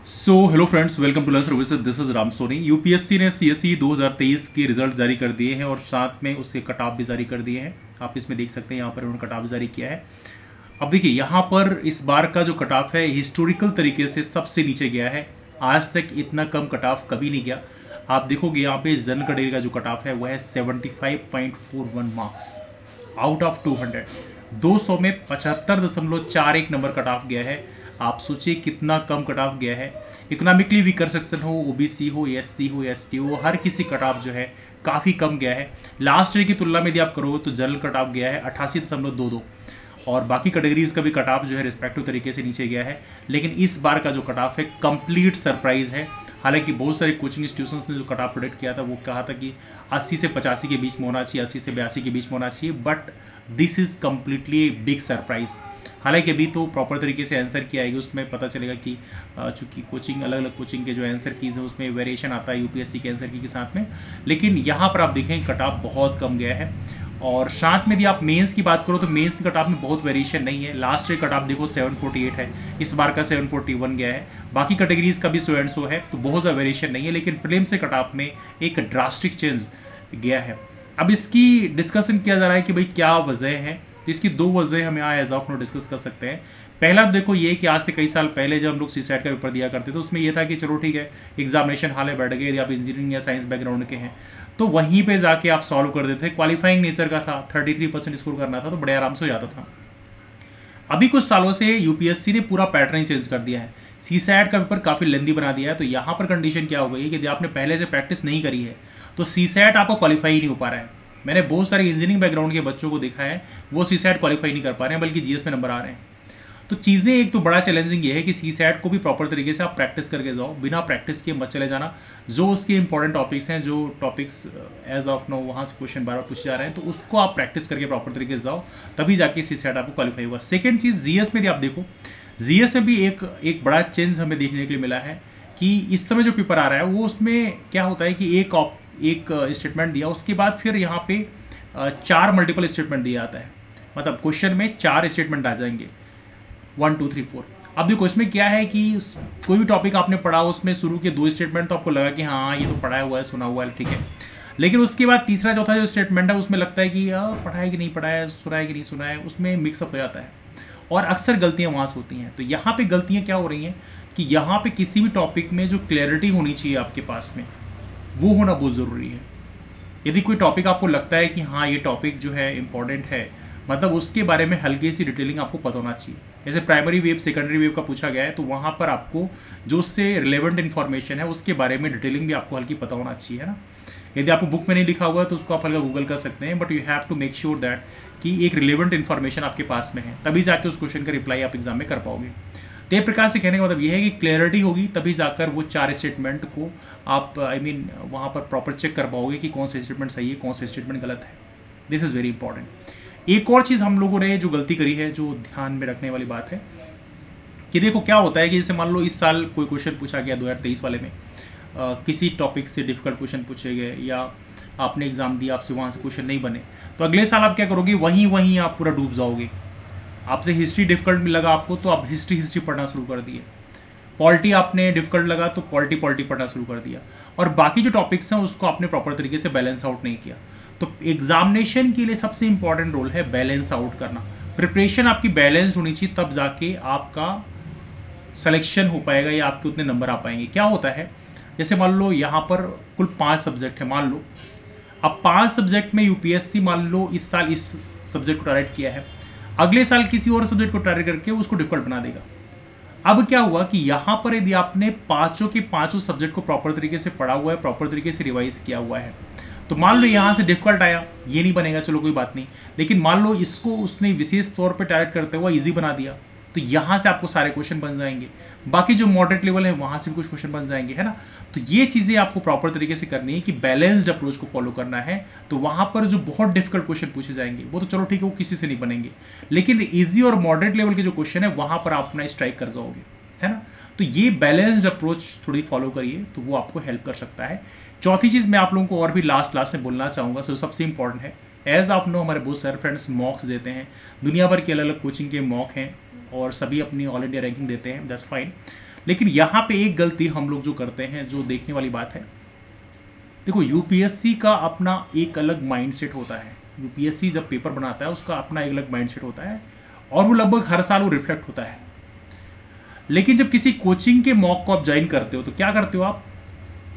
So hello friends, welcome to learn services. This is Ram Soni. UPSC ने CSE 2023 के result जारी कर दिए हैं और साथ में उसके कट ऑफ भी जारी कर दिए हैं। आप इसमें देख सकते हैं, यहाँ पर उन्होंने कट ऑफ जारी किया है। अब देखिए, यहाँ पर इस बार का जो कट ऑफ है हिस्टोरिकल तरीके से सबसे नीचे गया है। आज तक इतना कम कट ऑफ कभी नहीं गया। आप देखोगे यहाँ पे जनरल कैटेगरी का जो कट ऑफ है वो है 75.41 मार्क्स आउट ऑफ 200। 200 में 75.41 नंबर कट ऑफ गया है। आप सोचिए कितना कम कट ऑफ गया है। इकोनॉमिकली वीकर सेक्शन हो, ओबीसी हो, एससी हो, एसटी हो, हर किसी कट ऑफ जो है काफ़ी कम गया है। लास्ट ईयर की तुलना में यदि आप करो तो जनरल कट ऑफ गया है 88.22 और बाकी कैटेगरीज का भी कट ऑफ जो है रिस्पेक्टिव तरीके से नीचे गया है। लेकिन इस बार का जो कट ऑफ है कंप्लीट सरप्राइज है। हालांकि बहुत सारे कोचिंग इंस्टीट्यूशंस ने जो कट ऑफ प्रोडिक्ट किया था वो कहा था कि 80 से 85 के बीच में होना चाहिए, 80 से 82 के बीच में होना चाहिए, but this is completely big surprise. हालांकि अभी तो प्रॉपर तरीके से आंसर की आएगी, उसमें पता चलेगा कि चूंकि कोचिंग अलग अलग कोचिंग के जो आंसर कीज है उसमें वेरिएशन आता है यूपीएससी के आंसर की के साथ में। लेकिन यहाँ पर आप देखें कट ऑफ बहुत कम गया है। और साथ में यदि आप मेंस की बात करो तो मेंस की कट ऑफ में बहुत वेरिएशन नहीं है। लास्ट ईयर कट ऑफ देखो 748 है, इस बार का 741 गया है। बाकी कैटेगरीज का भी सो एंड सो है, तो बहुत ज़्यादा वेरिएशन नहीं है। लेकिन प्रीलिम्स से कट ऑफ में एक ड्रास्टिक चेंज गया है। अब इसकी डिस्कशन किया जा रहा है कि भाई क्या वजह है। तो इसकी दो वजह हम यहाँ एज ऑफ नो डिस्कस कर सकते हैं। पहला देखो ये कि आज से कई साल पहले जब हम लोग सीसैट का पेपर दिया करते थे उसमें ये था कि चलो ठीक है, एग्जामिनेशन हॉल में बैठ गए, यदि आप इंजीनियरिंग या साइंस बैकग्राउंड के हैं तो वहीं पे जाके आप सॉल्व कर देते थे। क्वालिफाइंग नेचर का था, 33% स्कोर करना था तो बड़े आराम से हो जाता था। अभी कुछ सालों से यूपीएससी ने पूरा पैटर्न चेंज कर दिया है। सीसैट का पेपर काफ़ी लेंदी बना दिया है। तो यहाँ पर कंडीशन क्या हो गई है कि यदि आपने पहले से प्रैक्टिस नहीं करी है तो सीसैट आपको क्वालिफाई ही नहीं हो पा रहा है। मैंने बहुत सारे इंजीनियरिंग बैकग्राउंड के बच्चों को देखा है, वो सीसैट क्वालिफाई नहीं कर पा रहे हैं, बल्कि जीएस में नंबर आ रहे हैं। तो चीज़ें एक तो बड़ा चैलेंजिंग ये है कि सीसैट को भी प्रॉपर तरीके से आप प्रैक्टिस करके जाओ, बिना प्रैक्टिस के मत चले जाना। जो उसके इंपॉर्टेंट टॉपिक्स हैं, जो टॉपिक्स एज ऑफ नो वहाँ से क्वेश्चन बार बार पूछे जा रहे हैं, तो उसको आप प्रैक्टिस करके प्रॉपर तरीके से जाओ, तभी जाके सीसैट आपको क्वालिफाई हुआ। सेकेंड चीज़, जीएस में भी आप देखो, जीएस में भी एक बड़ा चेंज हमें देखने के लिए मिला है कि इस समय जो पेपर आ रहा है वो उसमें क्या होता है कि एक स्टेटमेंट दिया, उसके बाद फिर यहाँ पे 4 मल्टीपल स्टेटमेंट दिया जाता है। मतलब क्वेश्चन में 4 स्टेटमेंट आ जाएंगे, 1 2 3 4। अब देखो इसमें क्या है कि कोई भी टॉपिक आपने पढ़ा उसमें शुरू के 2 स्टेटमेंट तो आपको लगा कि हाँ ये तो पढ़ा हुआ है, सुना हुआ है, ठीक है। लेकिन उसके बाद तीसरा चौथा जो स्टेटमेंट है उसमें लगता है कि पढ़ा है कि नहीं पढ़ा है, सुना है कि नहीं सुना है, उसमें मिक्सअप हो जाता है और अक्सर गलतियां वहाँ से होती हैं। तो यहाँ पे गलतियां क्या हो रही हैं कि यहाँ पे किसी भी टॉपिक में जो क्लैरिटी होनी चाहिए आपके पास में वो होना बहुत ज़रूरी है। यदि कोई टॉपिक आपको लगता है कि हाँ ये टॉपिक जो है इंपॉर्टेंट है, मतलब उसके बारे में हल्की सी डिटेलिंग आपको पता होना चाहिए। जैसे प्राइमरी वेव सेकेंडरी वेव का पूछा गया है तो वहाँ पर आपको जो उससे रिलेवेंट इन्फॉर्मेशन है उसके बारे में डिटेलिंग भी आपको हल्की पता होना चाहिए, है ना। यदि आपको बुक में नहीं लिखा हुआ है तो उसको आप हल्का गूगल कर सकते हैं, but you have to make sure that कि एक रिलेवेंट इन्फॉर्मेशन आपके पास में है, तभी जाके उस क्वेश्चन का रिप्लाई आप एग्जाम में कर पाओगे। तो एक प्रकार से कहने का मतलब ये है कि क्लैरिटी होगी तभी जाकर वो 4 स्टेटमेंट को आप वहाँ पर प्रॉपर चेक कर पाओगे कि कौन सा स्टेटमेंट सही है, कौन सा स्टेटमेंट गलत है। This is very important. एक और चीज़ हम लोगों ने जो गलती करी है, जो ध्यान में रखने वाली बात है कि देखो क्या होता है कि जैसे मान लो इस साल कोई क्वेश्चन पूछा गया 2023 वाले में, किसी टॉपिक से डिफिकल्ट क्वेश्चन पूछे गए या आपने एग्जाम दिया, आपसे वहाँ से क्वेश्चन नहीं बने, तो अगले साल आप क्या करोगे, वहीं आप पूरा डूब जाओगे। आपसे हिस्ट्री डिफिकल्ट लगा आपको तो आप हिस्ट्री पढ़ना शुरू कर दिए। पॉलिटी आपने डिफिकल्ट लगा तो पॉलिटी पढ़ना शुरू कर दिया, और बाकी जो टॉपिक्स हैं उसको आपने प्रॉपर तरीके से बैलेंस आउट नहीं किया। तो एग्जामिनेशन के लिए सबसे इंपॉर्टेंट रोल है बैलेंस आउट करना। प्रिपरेशन आपकी बैलेंस्ड होनी चाहिए, तब जाके आपका सिलेक्शन हो पाएगा या आपके उतने नंबर आ पाएंगे। क्या होता है, जैसे मान लो यहाँ पर कुल 5 सब्जेक्ट है, मान लो अब 5 सब्जेक्ट में यूपीएससी मान लो इस साल इस सब्जेक्ट को टारगेट किया है, अगले साल किसी और सब्जेक्ट को टारगेट करके उसको डिफिकल्ट बना देगा। अब क्या हुआ कि यहां पर यदि आपने पांचों के पांचों सब्जेक्ट को प्रॉपर तरीके से पढ़ा हुआ है, प्रॉपर तरीके से रिवाइज किया हुआ है, तो मान लो यहां से डिफिकल्ट आया, ये नहीं बनेगा, चलो कोई बात नहीं, लेकिन मान लो इसको उसने विशेष तौर पे टारगेट करते हुए इजी बना दिया, तो यहां से आपको सारे क्वेश्चन बन जाएंगे। बाकी जो मॉडरेट लेवल है वहां से भी कुछ क्वेश्चन बन जाएंगे, है ना। तो ये चीजें आपको प्रॉपर तरीके से करनी है कि बैलेंस्ड अप्रोच को फॉलो करना है। तो वहां पर जो बहुत डिफिकल्ट क्वेश्चन पूछे जाएंगे वो तो चलो ठीक है, वो किसी से नहीं बनेंगे, लेकिन इजी और मॉडरेट लेवल के जो क्वेश्चन है वहां पर आप अपना स्ट्राइक कर जाओगे, है ना। तो ये बैलेंस्ड अप्रोच थोड़ी फॉलो करिए तो वो आपको हेल्प कर सकता है। चौथी चीज मैं आप लोगों को और भी लास्ट में बोलना चाहूंगा, सो सबसे इंपॉर्टेंट है, एज आप नो हमारे बहुत सारे फ्रेंड्स मॉक्स देते हैं, दुनिया भर के अलग अलग कोचिंग के मॉक हैं और सभी अपनी ऑल इंडिया रैंकिंग देते हैं, दैट्स फाइन। लेकिन यहाँ पे एक गलती हम लोग जो करते हैं, जो देखने वाली बात है, देखो यूपीएससी का अपना एक अलग माइंडसेट होता है। यूपीएससी जब पेपर बनाता है उसका अपना एक अलग माइंडसेट होता है और वो लगभग हर साल वो रिफ्लेक्ट होता है। लेकिन जब किसी कोचिंग के मॉक को आप ज्वाइन करते हो तो क्या करते हो आप,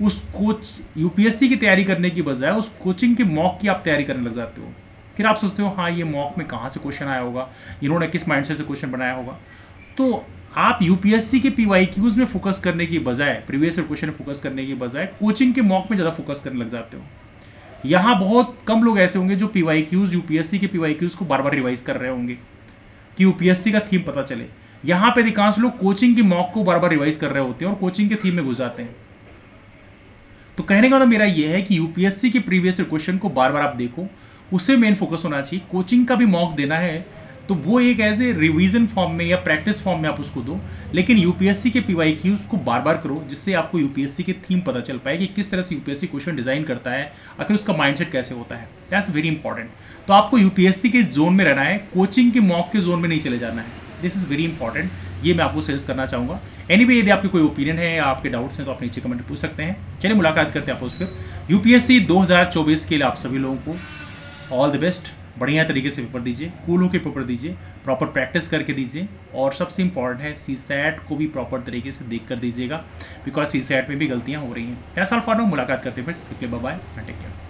उस कोच यूपीएससी की तैयारी करने की बजाय उस कोचिंग के मॉक की आप तैयारी करने लग जाते हो। फिर आप सोचते हो हाँ ये मॉक में कहाँ से क्वेश्चन आया होगा, इन्होंने किस माइंडसेट से क्वेश्चन बनाया होगा। तो आप यूपीएससी के पीवाईक्यूज में फोकस करने की बजाय, प्रीवियस क्वेश्चन में फोकस करने की बजाय कोचिंग के मॉक में ज़्यादा फोकस करने लग जाते हो। यहाँ बहुत कम लोग ऐसे होंगे जो पीवाईक्यूज, यूपीएससी के पीवाईक्यूज को बार बार रिवाइज कर रहे होंगे कि यूपीएससी का थीम पता चले। यहाँ पे अधिकांश लोग कोचिंग के मॉक को बार बार रिवाइज कर रहे होते हैं और कोचिंग के थीम में घुस जाते हैं। तो कहने का मतलब मेरा यह है कि यूपीएससी के प्रीवियस क्वेश्चन को बार बार आप देखो, उससे मेन फोकस होना चाहिए। कोचिंग का भी मॉक देना है तो वो एक एज ए रिवीजन फॉर्म में या प्रैक्टिस फॉर्म में आप उसको दो, लेकिन यूपीएससी के पीवाईक्यूज को बार बार करो, जिससे आपको यूपीएससी के थीम पता चल पाए कि किस तरह से यूपीएससी क्वेश्चन डिजाइन करता है, आखिर उसका माइंडसेट कैसे होता है। That's very important. तो आपको यूपीएससी के जोन में रहना है, कोचिंग के मॉक के जोन में नहीं चले जाना है। दिस इज वेरी इंपॉर्टेंट, ये मैं आपको सजेस्ट करना चाहूँगा। एनीवे, यदि आपके कोई ओपिनियन है या आपके डाउट्स हैं तो आप नीचे कमेंट पूछ सकते हैं। चलिए मुलाकात करते हैं आपको उस पर। यूपीएससी 2024 के लिए आप सभी लोगों को ऑल द बेस्ट। बढ़िया तरीके से पेपर दीजिए, कूल होकर पेपर दीजिए, प्रॉपर प्रैक्टिस करके दीजिए, और सबसे इंपॉर्टेंट है सीसैट को भी प्रॉपर तरीके से देख कर दीजिएगा, बिकॉज सीसैट में भी गलतियाँ हो रही हैं। That's all for now. मुलाकात करते हैं फिर। Bye bye, take care.